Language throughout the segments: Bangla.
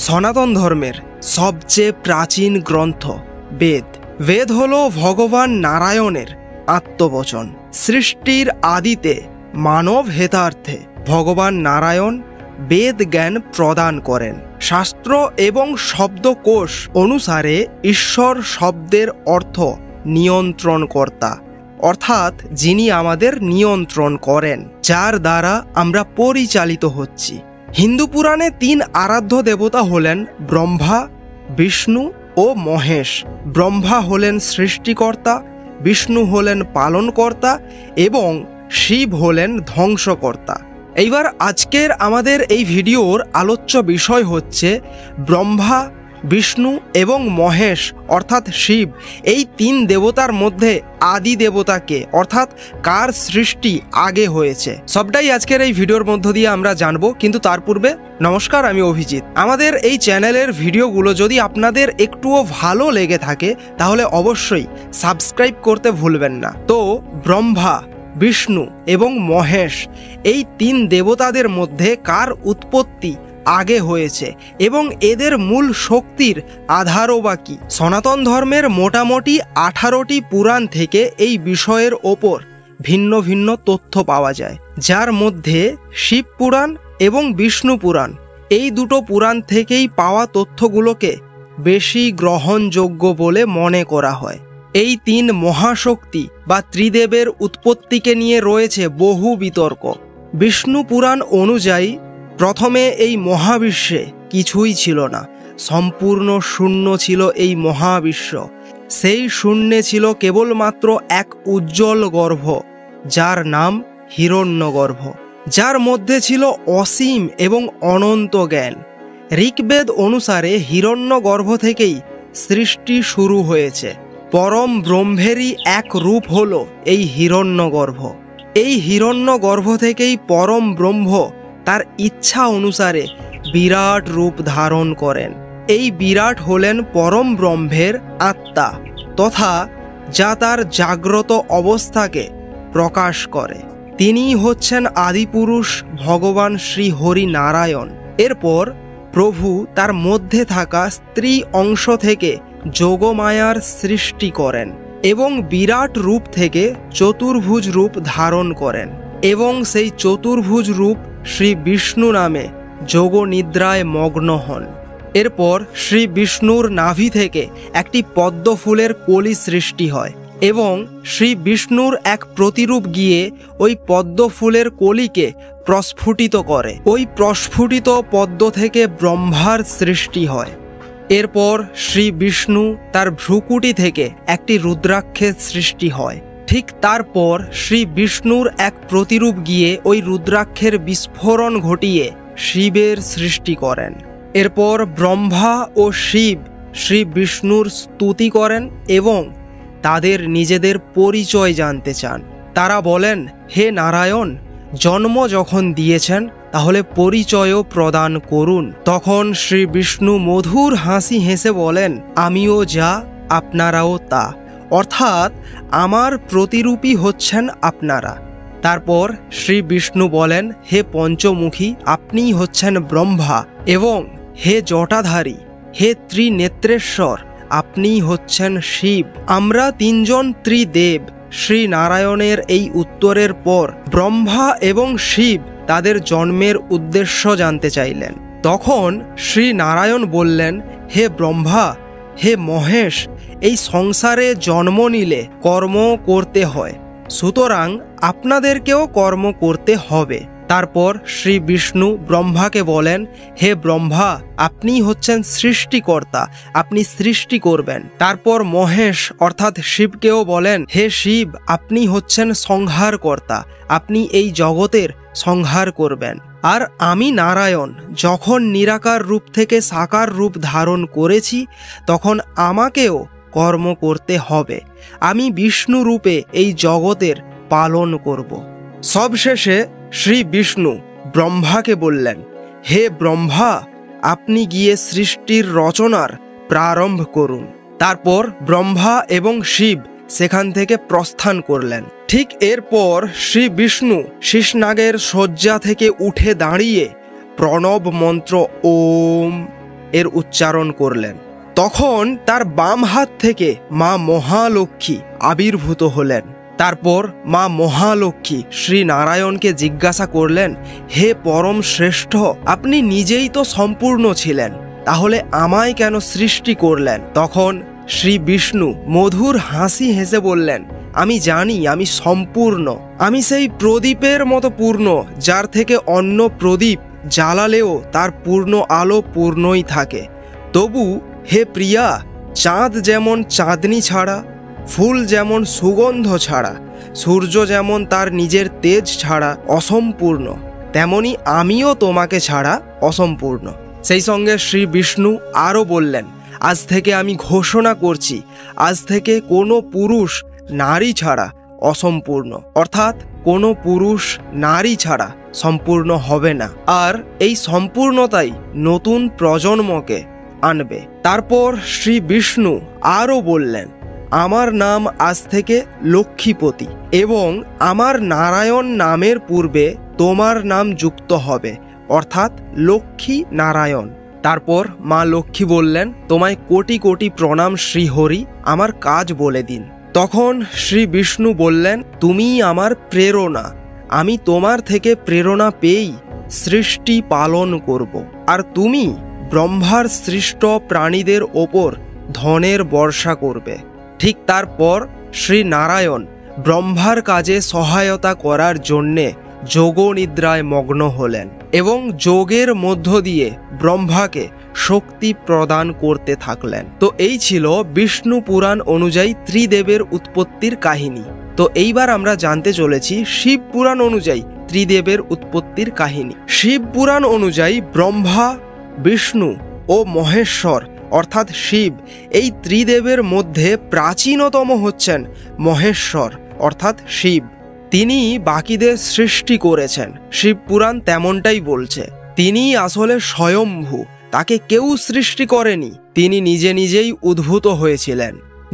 সনাতন ধর্মের সবচেয়ে প্রাচীন গ্রন্থ বেদ। বেদ হল ভগবান নারায়ণের আত্মবচন। সৃষ্টির আদিতে মানব হেতার্থে ভগবান নারায়ণ বেদ জ্ঞান প্রদান করেন। শাস্ত্র এবং শব্দকোষ অনুসারে ঈশ্বর শব্দের অর্থ নিয়ন্ত্রণকর্তা, অর্থাৎ যিনি আমাদের নিয়ন্ত্রণ করেন, যার দ্বারা আমরা পরিচালিত হচ্ছি। হিন্দু পুরাণে তিন আরাধ্য দেবতা হলেন ব্রহ্মা, বিষ্ণু ও মহেশ। ব্রহ্মা হলেন সৃষ্টিকর্তা, বিষ্ণু হলেন পালনকর্তা এবং শিব হলেন ধ্বংসকর্তা। এইবার আজকের আমাদের এই ভিডিওর আলোচ্য বিষয় হচ্ছে ব্রহ্মা, বিষ্ণু এবং মহেশ অর্থাৎ শিব, এই তিন দেবতার মধ্যে আদি দেবতাকে অর্থাৎ কার সৃষ্টি আগে হয়েছে, সবটাই আজকের এই ভিডিওর মধ্য দিয়ে আমরা জানবো। কিন্তু তার পূর্বে নমস্কার, আমি অভিজিৎ। আমাদের এই চ্যানেলের ভিডিওগুলো যদি আপনাদের একটুও ভালো লেগে থাকে তাহলে অবশ্যই সাবস্ক্রাইব করতে ভুলবেন না। তো ব্রহ্মা, বিষ্ণু এবং মহেশ এই তিন দেবতাদের মধ্যে কার উৎপত্তি আগে হয়েছে এবং এদের মূল শক্তির আধারও বা কি? সনাতন ধর্মের মোটামুটি 18টি পুরাণ থেকে এই বিষয়ের ওপর ভিন্ন ভিন্ন তথ্য পাওয়া যায়, যার মধ্যে শিব পুরাণ এবং বিষ্ণু পুরাণ এই দুটো পুরাণ থেকেই পাওয়া তথ্যগুলোকে বেশি গ্রহণযোগ্য বলে মনে করা হয়। এই তিন মহাশক্তি বা ত্রিদেবের উৎপত্তিকে নিয়ে রয়েছে বহু বিতর্ক। বিষ্ণু পুরাণ অনুযায়ী প্রথমে এই মহাবিশ্বে কিছুই ছিল না, সম্পূর্ণ শূন্য ছিল এই মহাবিশ্ব। সেই শূন্যে ছিল কেবলমাত্র এক উজ্জ্বল গর্ভ, যার নাম হিরণ্যগর্ভ, যার মধ্যে ছিল অসীম এবং অনন্ত জ্ঞান। ঋগ্বেদ অনুসারে হিরণ্যগর্ভ থেকেই সৃষ্টি শুরু হয়েছে। পরম ব্রহ্মেরই এক রূপ হল এই হিরণ্যগর্ভ। এই হিরণ্যগর্ভ থেকেই পরম ব্রহ্ম তার ইচ্ছা অনুসারে বিরাট রূপ ধারণ করেন। এই বিরাট হলেন পরম ব্রহ্মের আত্মা, তথা যা তার জাগ্রত অবস্থাকে প্রকাশ করে। তিনিই হচ্ছেন আদিপুরুষ ভগবান শ্রী হরি নারায়ণ। এরপর প্রভু তার মধ্যে থাকা স্ত্রী অংশ থেকে যোগমায়ার সৃষ্টি করেন এবং বিরাট রূপ থেকে চতুর্ভুজ রূপ ধারণ করেন এবং সেই চতুর্ভুজ রূপ শ্রী বিষ্ণু নামে যোগ নিদ্রায় মগ্ন হন। এরপর শ্রী বিষ্ণুর নাভি থেকে একটি পদ্ম ফুলের কলি সৃষ্টি হয় এবং শ্রী বিষ্ণুর এক প্রতিরূপ গিয়ে ওই পদ্ম ফুলের কলিকে প্রস্ফুটিত করে। ওই প্রস্ফুটিত পদ্ম থেকে ব্রহ্মার সৃষ্টি হয়। এরপর শ্রী বিষ্ণু তার ভ্রুকুটি থেকে একটি রুদ্রাক্ষের সৃষ্টি হয়। ঠিক তারপর শ্রী বিষ্ণুর এক প্রতিরূপ গিয়ে ওই রুদ্রাক্ষের বিস্ফোরণ ঘটিয়ে শিবের সৃষ্টি করেন। এরপর ব্রহ্মা ও শিব শ্রী বিষ্ণুর স্তুতি করেন এবং তাদের নিজেদের পরিচয় জানতে চান। তারা বলেন, হে নারায়ণ, জন্ম যখন দিয়েছেন তাহলে পরিচয়ও প্রদান করুন। তখন শ্রী বিষ্ণু মধুর হাসি হেসে বলেন, আমিও যা আপনারাও তা, অর্থাৎ আমার প্রতিরূপী হচ্ছেন আপনারা। তারপর শ্রী বিষ্ণু বলেন, হে পঞ্চমুখী, আপনিই হচ্ছেন ব্রহ্মা এবং হে জটাধারী, হে ত্রিনেত্রেশ্বর, আপনিই হচ্ছেন শিব। আমরা তিনজন ত্রিদেব। শ্রী নারায়ণের এই উত্তরের পর ব্রহ্মা এবং শিব তাদের জন্মের উদ্দেশ্য জানতে চাইলেন। তখন শ্রী নারায়ণ বললেন, হে ব্রহ্মা, হে মহেশ, এই সংসারে জন্ম নিলে কর্ম করতে হয়, সুতরাং আপনাদেরকেও কর্ম করতে হবে। তারপর শ্রী বিষ্ণু ব্রহ্মাকে বলেন, হে ব্রহ্মা, আপনিই হচ্ছেন সৃষ্টিকর্তা, আপনি সৃষ্টি করবেন। তারপর মহেশ অর্থাৎ শিবকেও বলেন, হে শিব, আপনি হচ্ছেন সংহারকর্তা, আপনি এই জগতের সংহার করবেন। আর আমি নারায়ণ যখন নিরাকার রূপ থেকে সাকার রূপ ধারণ করেছি তখন আমাকেও কর্ম করতে হবে। আমি বিষ্ণু রূপে এই জগতের পালন করব। সবশেষে শ্রী বিষ্ণু ব্রহ্মাকে বললেন, হে ব্রহ্মা, আপনি গিয়ে সৃষ্টির রচনার প্রারম্ভ করুন। তারপর ব্রহ্মা এবং শিব সেখান থেকে প্রস্থান করলেন। ঠিক এরপর শ্রী বিষ্ণু শীষনাগের শয্যা থেকে উঠে দাঁড়িয়ে প্রণব মন্ত্র ওম এর উচ্চারণ করলেন। তখন তার বাম হাত থেকে মা মহালক্ষ্মী আবির্ভূত হলেন। তারপর মা মহালক্ষ্মী শ্রী নারায়ণকে জিজ্ঞাসা করলেন, হে পরম শ্রেষ্ঠ, আপনি নিজেই তো সম্পূর্ণ ছিলেন, তাহলে আমায় কেন সৃষ্টি করলেন? তখন শ্রী বিষ্ণু মধুর হাসি হেসে বললেন, আমি জানি আমি সম্পূর্ণ, আমি সেই প্রদীপের মতো পূর্ণ, যার থেকে অন্য প্রদীপ জ্বালালেও তার পূর্ণ আলো পূর্ণই থাকে। তবু হে প্রিয়া, চাঁদ যেমন চাঁদনি ছাড়া, ফুল যেমন সুগন্ধ ছাড়া, সূর্য যেমন তার নিজের তেজ ছাড়া অসম্পূর্ণ, তেমনি আমিও তোমাকে ছাড়া অসম্পূর্ণ। সেই সঙ্গে শ্রী বিষ্ণু আরও বললেন, আজ থেকে আমি ঘোষণা করছি, আজ থেকে কোনো পুরুষ নারী ছাড়া অসম্পূর্ণ, অর্থাৎ কোনো পুরুষ নারী ছাড়া সম্পূর্ণ হবে না। আর এই সম্পূর্ণতাই নতুন প্রজন্মকে আনবে। তারপর শ্রী বিষ্ণু আরও বললেন, আমার নাম আজ থেকে লক্ষ্মীপতি, এবং আমার নারায়ণ নামের পূর্বে তোমার নাম যুক্ত হবে, অর্থাৎ লক্ষ্মী নারায়ণ। তারপর মা লক্ষ্মী বললেন, তোমায় কোটি কোটি প্রণাম শ্রীহরি, আমার কাজ বলে দিন। তখন শ্রী বিষ্ণু বললেন, তুমিই আমার প্রেরণা, আমি তোমার থেকে প্রেরণা পেয়েই সৃষ্টি পালন করব। আর তুমি ব্রহ্মার সৃষ্ট প্রাণীদের ওপর ধনের বর্ষা করবে। ঠিক তারপর শ্রী নারায়ণ ব্রহ্মার কাজে সহায়তা করার জন্যে যোগনিদ্রায় মগ্ন হলেন এবং যোগের মধ্য দিয়ে ব্রহ্মাকে শক্তি প্রদান করতে থাকলেন। তো এই ছিল বিষ্ণু পুরাণ অনুযায়ী ত্রিদেবের উৎপত্তির কাহিনী। তো এইবার আমরা জানতে চলেছি শিব পুরাণ অনুযায়ী ত্রিদেবের উৎপত্তির কাহিনী। শিব পুরাণ অনুযায়ী ব্রহ্মা, বিষ্ণু ও মহেশ্বর অর্থাৎ শিব, এই ত্রিদেবের মধ্যে প্রাচীনতম হচ্ছেন মহেশ্বর অর্থাৎ শিব। তিনি বাকিদের সৃষ্টি করেছেন, শিব পুরাণ তেমনটাই বলছে। তিনি আসলে স্বয়ম্ভু, তাকে কেউ সৃষ্টি করেনি, তিনি নিজে নিজেই উদ্ভূত হয়েছিলেন।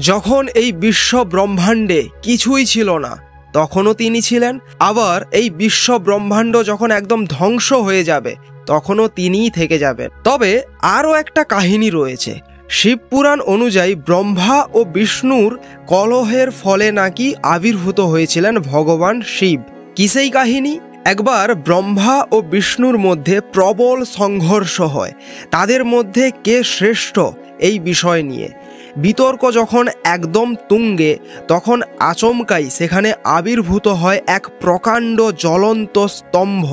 যখন এই বিশ্ব ব্রহ্মাণ্ডে কিছুই ছিল না তখনও তিনি ছিলেন, আবার এই বিশ্ব ব্রহ্মাণ্ড যখন একদম ধ্বংস হয়ে যাবে তখনও তিনিই থেকে যাবেন। তবে আরও একটা কাহিনী রয়েছে। শিবপুরাণ অনুযায়ী ব্রহ্মা ও বিষ্ণুর কলহের ফলে নাকি আবির্ভূত হয়েছিলেন ভগবান শিব। কি সেই কাহিনী? একবার ব্রহ্মা ও বিষ্ণুর মধ্যে প্রবল সংঘর্ষ হয়, তাদের মধ্যে কে শ্রেষ্ঠ এই বিষয় নিয়ে। বিতর্ক যখন একদম তুঙ্গে, তখন আচমকাই সেখানে আবির্ভূত হয় এক প্রকাণ্ড জ্বলন্ত স্তম্ভ।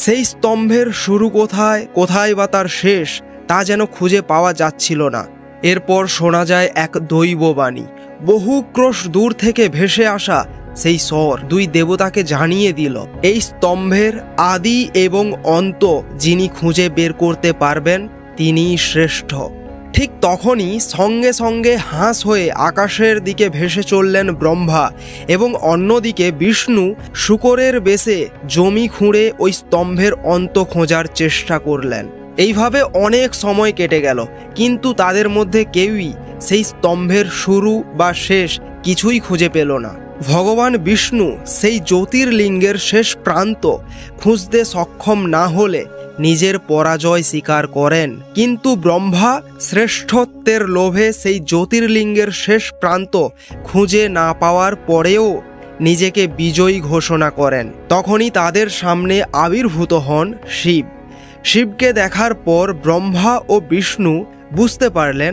সেই স্তম্ভের শুরু কোথায়, কোথায় বা তার শেষ, তা যেন খুঁজে পাওয়া যাচ্ছিল না। এরপর শোনা যায় এক দৈববাণী, বহু ক্রোশ দূর থেকে ভেসে আসা সেই স্বর দুই দেবতাকে জানিয়ে দিল, এই স্তম্ভের আদি এবং অন্ত যিনি খুঁজে বের করতে পারবেন তিনিই শ্রেষ্ঠ। ঠিক তখনই সঙ্গে সঙ্গে হাঁস হয়ে আকাশের দিকে ভেসে চললেন ব্রহ্মা, এবং অন্যদিকে বিষ্ণু শূকরের বেশে জমি খুঁড়ে ওই স্তম্ভের অন্ত খোঁজার চেষ্টা করলেন। এইভাবে অনেক সময় কেটে গেল, কিন্তু তাদের মধ্যে কেউই সেই স্তম্ভের শুরু বা শেষ কিছুই খুঁজে পেল না। ভগবান বিষ্ণু সেই জ্যোতির্লিঙ্গের শেষ প্রান্ত খুঁজতে সক্ষম না হলে নিজের পরাজয় স্বীকার করেন, কিন্তু ব্রহ্মা শ্রেষ্ঠত্বের লোভে সেই জ্যোতির্লিঙ্গের শেষ প্রান্ত খুঁজে না পাওয়ার পরেও নিজেকে বিজয়ী ঘোষণা করেন। তখনই তাদের সামনে আবির্ভূত হন শিব। শিবকে দেখার পর ব্রহ্মা ও বিষ্ণু বুঝতে পারলেন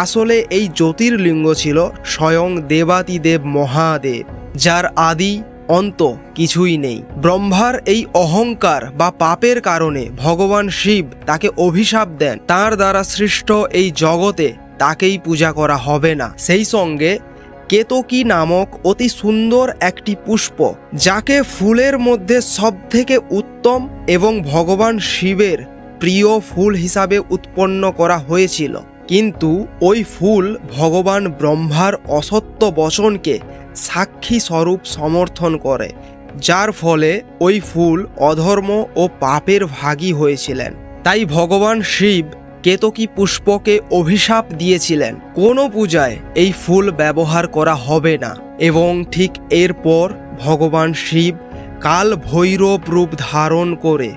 আসলে এই জ্যোতির্লিঙ্গ ছিল স্বয়ং দেবাদিদেব মহাদেব, যার আদি অন্ত কিছুই নেই। ব্রহ্মার এই অহংকার বা পাপের কারণে ভগবান শিব তাকে অভিশাপ দেন, তার দ্বারা সৃষ্ট এই জগতে তাকেই পূজা করা হবে না। সেই সঙ্গে কেতকী নামক অতি সুন্দর একটি পুষ্প, যাকে ফুলের মধ্যে সবথেকে উত্তম এবং ভগবান শিবের প্রিয় ফুল হিসাবে উৎপন্ন করা হয়েছিল, কিন্তু ওই ফুল ভগবান ব্রহ্মার অসত্য বচনকে সাক্ষী স্বরূপ সমর্থন করে, যার ফলে ওই ফুল অধর্ম ও পাপের ভাগী হয়েছিলেন। তাই ভগবান শিব কেতকী পুষ্পকে অভিশাপ দিয়েছিলেন, কোনো পূজায় এই ফুল ব্যবহার করা হবে না। এবং ঠিক এরপর ভগবান শিব কাল ভৈরব রূপ ধারণ করে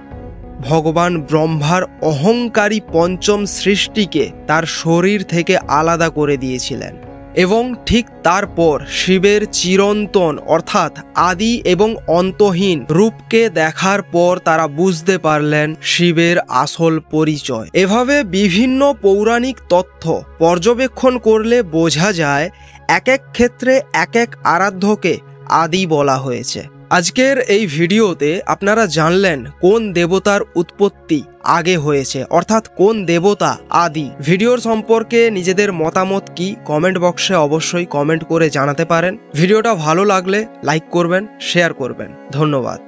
ভগবান ব্রহ্মার অহংকারী পঞ্চম সৃষ্টিকে তার শরীর থেকে আলাদা করে দিয়েছিলেন এবং ঠিক তারপর শিবের চিরন্তন অর্থাৎ আদি এবং অন্তহীন রূপকে দেখার পর তারা বুঝতে পারলেন শিবের আসল পরিচয়। এভাবে বিভিন্ন পৌরাণিক তথ্য পর্যবেক্ষণ করলে বোঝা যায় এক এক ক্ষেত্রে এক এক আরাধ্যকে আদি বলা হয়েছে। আজকের এই ভিডিওতে আপনারা জানলেন কোন দেবতার উৎপত্তি আগে হয়েছে, অর্থাৎ কোন দেবতা আদি। ভিডিওর সম্পর্কে নিজেদের মতামত কি কমেন্ট বক্সে অবশ্যই কমেন্ট করে জানাতে পারেন। ভিডিওটা ভালো লাগলে লাইক করবেন, শেয়ার করবেন। ধন্যবাদ।